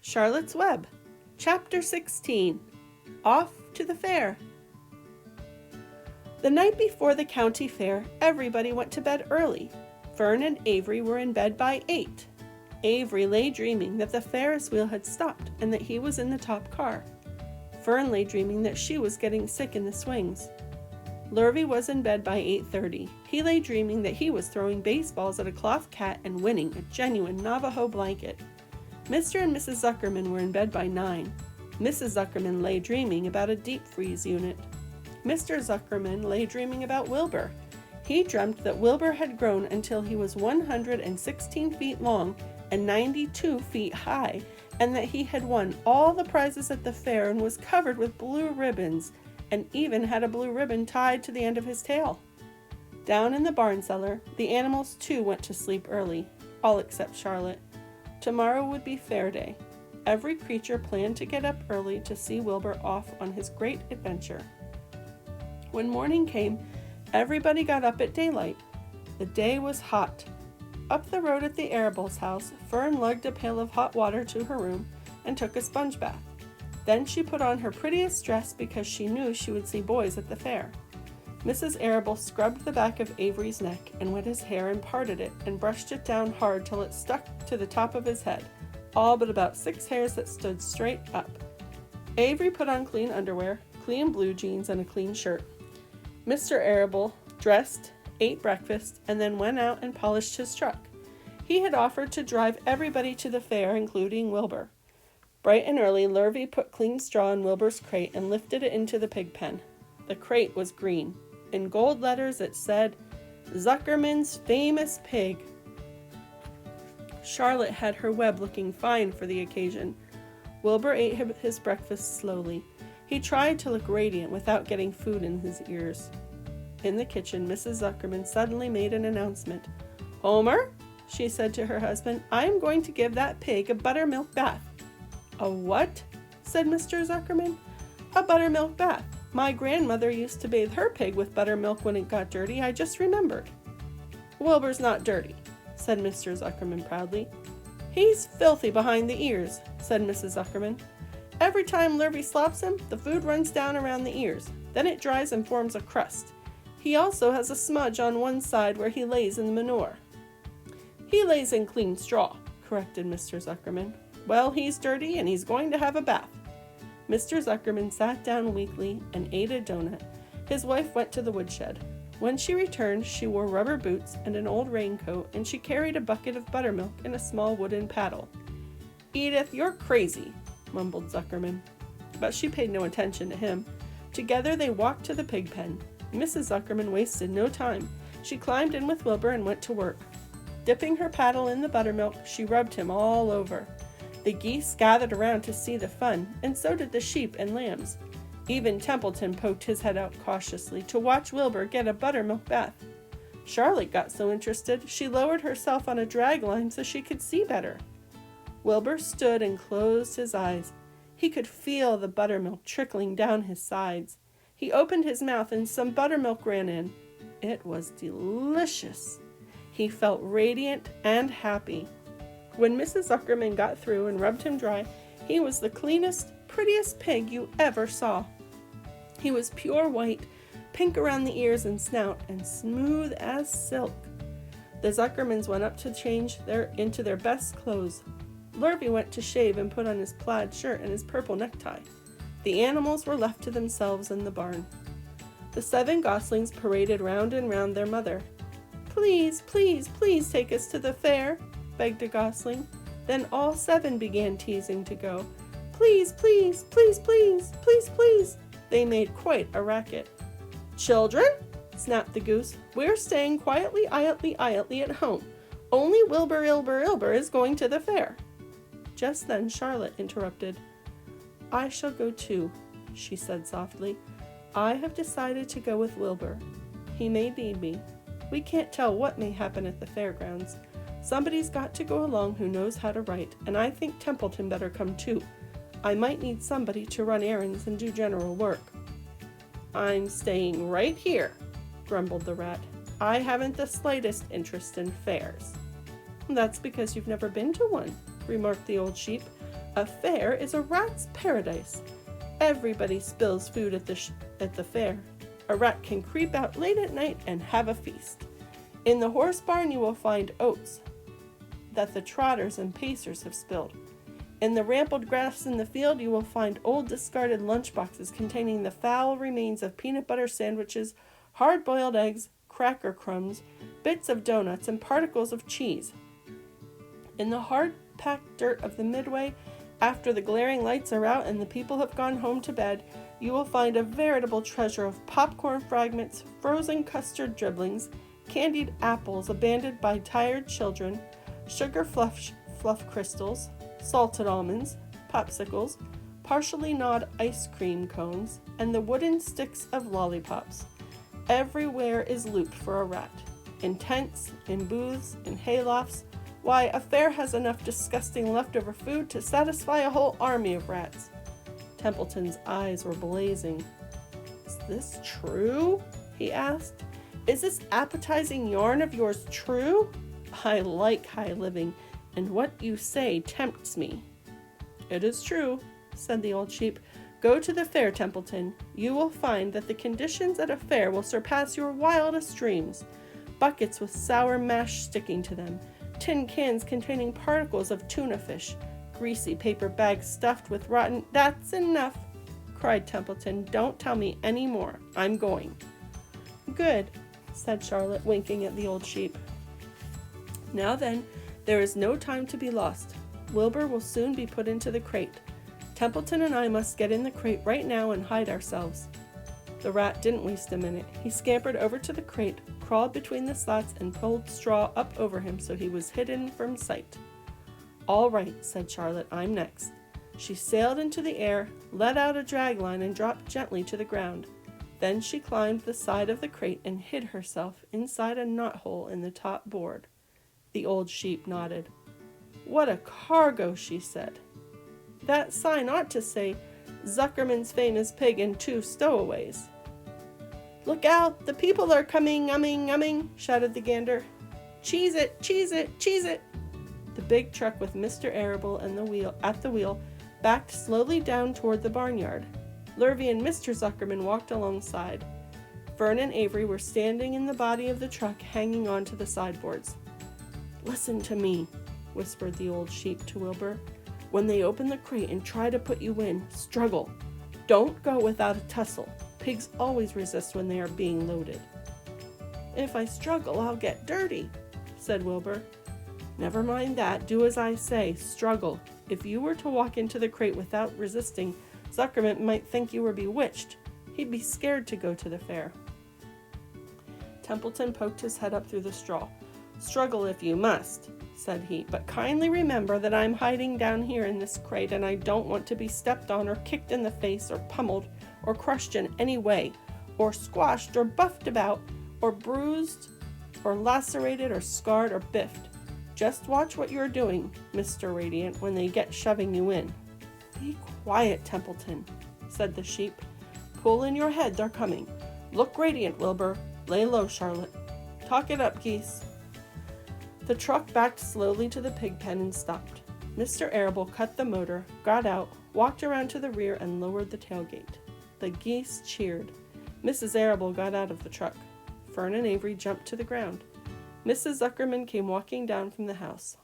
Charlotte's Web, Chapter 16, Off to the Fair. The night before the county fair, everybody went to bed early. Fern and Avery were in bed by 8. Avery lay dreaming that the Ferris wheel had stopped and that he was in the top car. Fern lay dreaming that she was getting sick in the swings. Lurvy was in bed by 8:30. He lay dreaming that he was throwing baseballs at a cloth cat and winning a genuine Navajo blanket. Mr. and Mrs. Zuckerman were in bed by 9. Mrs. Zuckerman lay dreaming about a deep freeze unit. Mr. Zuckerman lay dreaming about Wilbur. He dreamt that Wilbur had grown until he was 116 feet long and 92 feet high, and that he had won all the prizes at the fair and was covered with blue ribbons, and even had a blue ribbon tied to the end of his tail. Down in the barn cellar, the animals too went to sleep early, all except Charlotte. Tomorrow would be fair day. Every creature planned to get up early to see Wilbur off on his great adventure. When morning came, everybody got up at daylight. The day was hot. Up the road at the Arables' house, Fern lugged a pail of hot water to her room and took a sponge bath. Then she put on her prettiest dress because she knew she would see boys at the fair. Mrs. Arable scrubbed the back of Avery's neck and wet his hair and parted it and brushed it down hard till it stuck to the top of his head, all but about 6 hairs that stood straight up. Avery put on clean underwear, clean blue jeans, and a clean shirt. Mr. Arable dressed, ate breakfast, and then went out and polished his truck. He had offered to drive everybody to the fair, including Wilbur. Bright and early, Lurvy put clean straw in Wilbur's crate and lifted it into the pig pen. The crate was green. In gold letters it said, "Zuckerman's Famous Pig." Charlotte had her web looking fine for the occasion. Wilbur ate his breakfast slowly. He tried to look radiant without getting food in his ears. In the kitchen, Mrs. Zuckerman suddenly made an announcement. "Homer," she said to her husband, "I am going to give that pig a buttermilk bath." "A what?" said Mr. Zuckerman. "A buttermilk bath. My grandmother used to bathe her pig with buttermilk when it got dirty. I just remembered." "Wilbur's not dirty," said Mr. Zuckerman proudly. "He's filthy behind the ears," said Mrs. Zuckerman. "Every time Lurvy slops him, the food runs down around the ears. Then it dries and forms a crust. He also has a smudge on one side where he lays in the manure." "He lays in clean straw," corrected Mr. Zuckerman. "Well, he's dirty and he's going to have a bath." Mr. Zuckerman sat down weakly and ate a donut. His wife went to the woodshed. When she returned, she wore rubber boots and an old raincoat, and she carried a bucket of buttermilk and a small wooden paddle. "Edith, you're crazy," mumbled Zuckerman. But she paid no attention to him. Together they walked to the pig pen. Mrs. Zuckerman wasted no time. She climbed in with Wilbur and went to work. Dipping her paddle in the buttermilk, she rubbed him all over. The geese gathered around to see the fun, and so did the sheep and lambs. Even Templeton poked his head out cautiously to watch Wilbur get a buttermilk bath. Charlotte got so interested, she lowered herself on a drag line so she could see better. Wilbur stood and closed his eyes. He could feel the buttermilk trickling down his sides. He opened his mouth and some buttermilk ran in. It was delicious. He felt radiant and happy. When Mrs. Zuckerman got through and rubbed him dry, he was the cleanest, prettiest pig you ever saw. He was pure white, pink around the ears and snout, and smooth as silk. The Zuckermans went up to change into their best clothes. Lurvy went to shave and put on his plaid shirt and his purple necktie. The animals were left to themselves in the barn. The 7 goslings paraded round and round their mother. "Please, please, please take us to the fair," begged a gosling. Then all 7 began teasing to go. "Please, please, please, please, please, please." They made quite a racket. "Children," snapped the goose, "we're staying quietly at home. Only Wilbur is going to the fair." Just then Charlotte interrupted. "I shall go too," she said softly. "I have decided to go with Wilbur. He may need me. We can't tell what may happen at the fairgrounds. Somebody's got to go along who knows how to write, and I think Templeton better come too. I might need somebody to run errands and do general work." "I'm staying right here," grumbled the rat. "I haven't the slightest interest in fairs." "That's because you've never been to one," remarked the old sheep. A fair is a rat's paradise. Everybody spills food at the fair. A rat can creep out late at night and have a feast. In the horse barn you will find oats that the trotters and pacers have spilled. In the rampled grass in the field you will find old discarded lunchboxes containing the foul remains of peanut butter sandwiches, hard-boiled eggs, cracker crumbs, bits of donuts, and particles of cheese. In the hard-packed dirt of the midway, after the glaring lights are out and the people have gone home to bed, you will find a veritable treasure of popcorn fragments, frozen custard dribblings, candied apples abandoned by tired children, sugar fluff crystals, salted almonds, popsicles, partially gnawed ice cream cones, and the wooden sticks of lollipops. Everywhere is loot for a rat. In tents, in booths, in haylofts. Why, a fair has enough disgusting leftover food to satisfy a whole army of rats. Templeton's eyes were blazing. Is this true? He asked. Is this appetizing yarn of yours true? I like high living, and what you say tempts me. It is true, said the old sheep. Go to the fair, Templeton. You will find that the conditions at a fair will surpass your wildest dreams. Buckets with sour mash sticking to them, tin cans containing particles of tuna fish, greasy paper bags stuffed with rotten— That's enough, cried Templeton. Don't tell me any more. I'm going. Good, said Charlotte, winking at the old sheep. Now then, there is no time to be lost. Wilbur will soon be put into the crate. Templeton and I must get in the crate right now and hide ourselves. The rat didn't waste a minute. He scampered over to the crate, crawled between the slats, and pulled straw up over him so he was hidden from sight. All right, said Charlotte, I'm next. She sailed into the air, let out a drag line, and dropped gently to the ground. Then she climbed the side of the crate and hid herself inside a knothole in the top board. The old sheep nodded. What a cargo, she said. That sign ought to say, Zuckerman's famous pig and 2 stowaways. Look out, the people are coming, umming, shouted the gander. Cheese it, cheese it, cheese it. The big truck with Mr. Arable at the wheel backed slowly down toward the barnyard. Lurvy and Mr. Zuckerman walked alongside. Fern and Avery were standing in the body of the truck, hanging onto the sideboards. Listen to me, whispered the old sheep to Wilbur. When they open the crate and try to put you in, struggle. Don't go without a tussle. Pigs always resist when they are being loaded. If I struggle, I'll get dirty, said Wilbur. Never mind that. Do as I say. Struggle. If you were to walk into the crate without resisting, Zuckerman might think you were bewitched. He'd be scared to go to the fair. Templeton poked his head up through the straw. Struggle if you must, said he, but kindly remember that I'm hiding down here in this crate and I don't want to be stepped on or kicked in the face or pummeled or crushed in any way, or squashed or buffed about, or bruised or lacerated or scarred or biffed. Just watch what you're doing, Mr. Radiant, when they get shoving you in. Be quiet, Templeton, said the sheep. Pull in your head, they're coming. Look radiant, Wilbur. Lay low, Charlotte. Talk it up, geese. The truck backed slowly to the pig pen and stopped. Mr. Arable cut the motor, got out, walked around to the rear, and lowered the tailgate. The geese cheered. Mrs. Arable got out of the truck. Fern and Avery jumped to the ground. Mrs. Zuckerman came walking down from the house.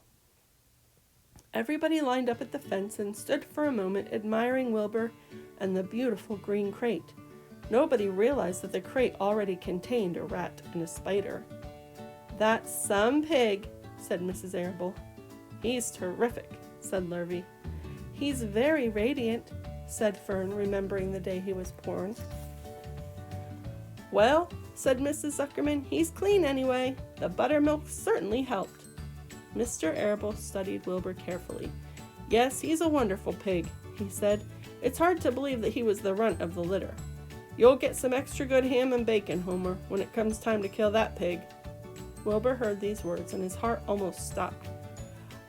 Everybody lined up at the fence and stood for a moment admiring Wilbur and the beautiful green crate. Nobody realized that the crate already contained a rat and a spider. That's some pig, said Mrs. Arable. He's terrific, said Lurvy. He's very radiant, said Fern, remembering the day he was born. Well, said Mrs. Zuckerman, he's clean anyway. The buttermilk certainly helped. Mr. Arable studied Wilbur carefully. Yes, he's a wonderful pig, he said. It's hard to believe that he was the runt of the litter. You'll get some extra good ham and bacon, Homer, when it comes time to kill that pig. Wilbur heard these words, and his heart almost stopped.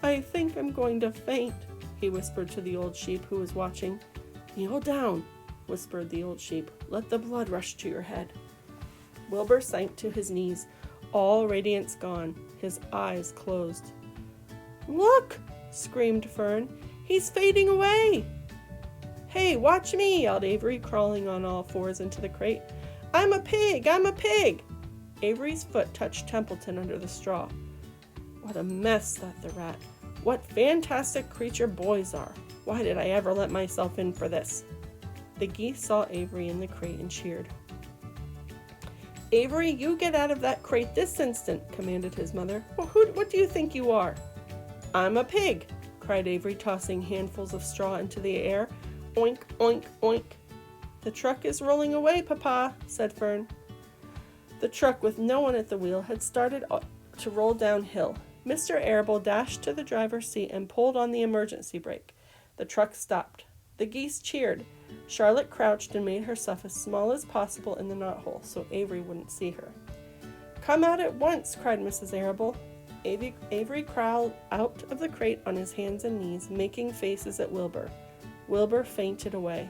I think I'm going to faint, he whispered to the old sheep who was watching. Kneel down, whispered the old sheep. Let the blood rush to your head. Wilbur sank to his knees, all radiance gone, his eyes closed. Look, screamed Fern. He's fading away! Hey, watch me, yelled Avery, crawling on all fours into the crate. I'm a pig! I'm a pig! Avery's foot touched Templeton under the straw. What a mess, thought the rat. What fantastic creature boys are. Why did I ever let myself in for this? The geese saw Avery in the crate and cheered. Avery, you get out of that crate this instant, commanded his mother. Well, what do you think you are? I'm a pig, cried Avery, tossing handfuls of straw into the air. Oink, oink, oink. The truck is rolling away, Papa, said Fern. The truck, with no one at the wheel, had started to roll downhill. Mr. Arable dashed to the driver's seat and pulled on the emergency brake. The truck stopped. The geese cheered. Charlotte crouched and made herself as small as possible in the knothole so Avery wouldn't see her. Come out at once, cried Mrs. Arable. Avery crawled out of the crate on his hands and knees, making faces at Wilbur. Wilbur fainted away.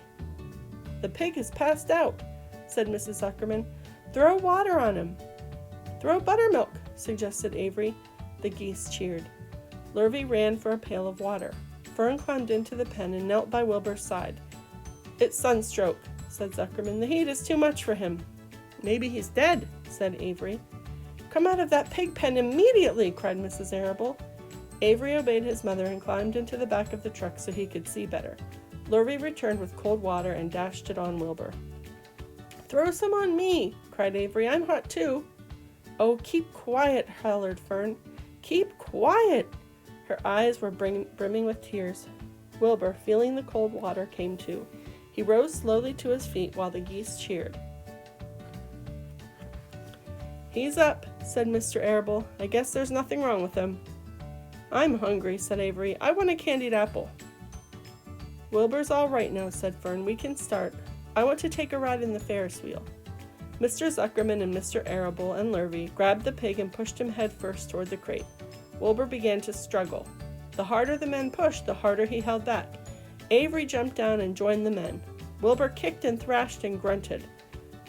The pig has passed out, said Mrs. Zuckerman. Throw water on him. Throw buttermilk, suggested Avery. The geese cheered. Lurvy ran for a pail of water. Fern climbed into the pen and knelt by Wilbur's side. It's sunstroke, said Zuckerman. The heat is too much for him. Maybe he's dead, said Avery. Come out of that pig pen immediately, cried Mrs. Arable. Avery obeyed his mother and climbed into the back of the truck so he could see better. Lurvy returned with cold water and dashed it on Wilbur. Throw some on me, cried Avery. I'm hot too. Oh, keep quiet, hollered Fern. Keep quiet! Her eyes were brimming with tears. Wilbur, feeling the cold water, came to. He rose slowly to his feet while the geese cheered. He's up, said Mr. Arable. I guess there's nothing wrong with him. I'm hungry, said Avery. I want a candied apple. Wilbur's all right now, said Fern. We can start. I want to take a ride in the Ferris wheel. Mr. Zuckerman and Mr. Arable and Lurvy grabbed the pig and pushed him headfirst toward the crate. Wilbur began to struggle. The harder the men pushed, the harder he held back. Avery jumped down and joined the men. Wilbur kicked and thrashed and grunted.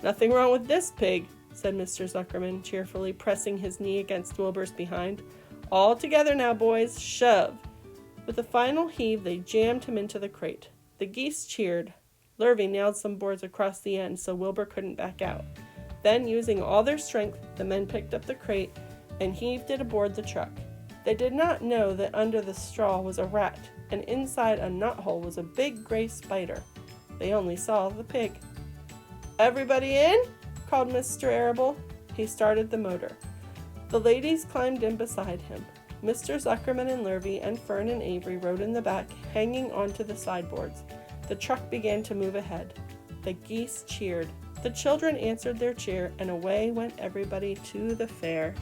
Nothing wrong with this pig, said Mr. Zuckerman, cheerfully pressing his knee against Wilbur's behind. All together now, boys. Shove. With a final heave, they jammed him into the crate. The geese cheered. Lurvy nailed some boards across the end so Wilbur couldn't back out. Then, using all their strength, the men picked up the crate and heaved it aboard the truck. They did not know that under the straw was a rat, and inside a knothole was a big gray spider. They only saw the pig. Everybody in? Called Mr. Arable. He started the motor. The ladies climbed in beside him. Mr. Zuckerman and Lurvy and Fern and Avery rode in the back, hanging onto the sideboards. The truck began to move ahead. The geese cheered. The children answered their cheer, and away went everybody to the fair.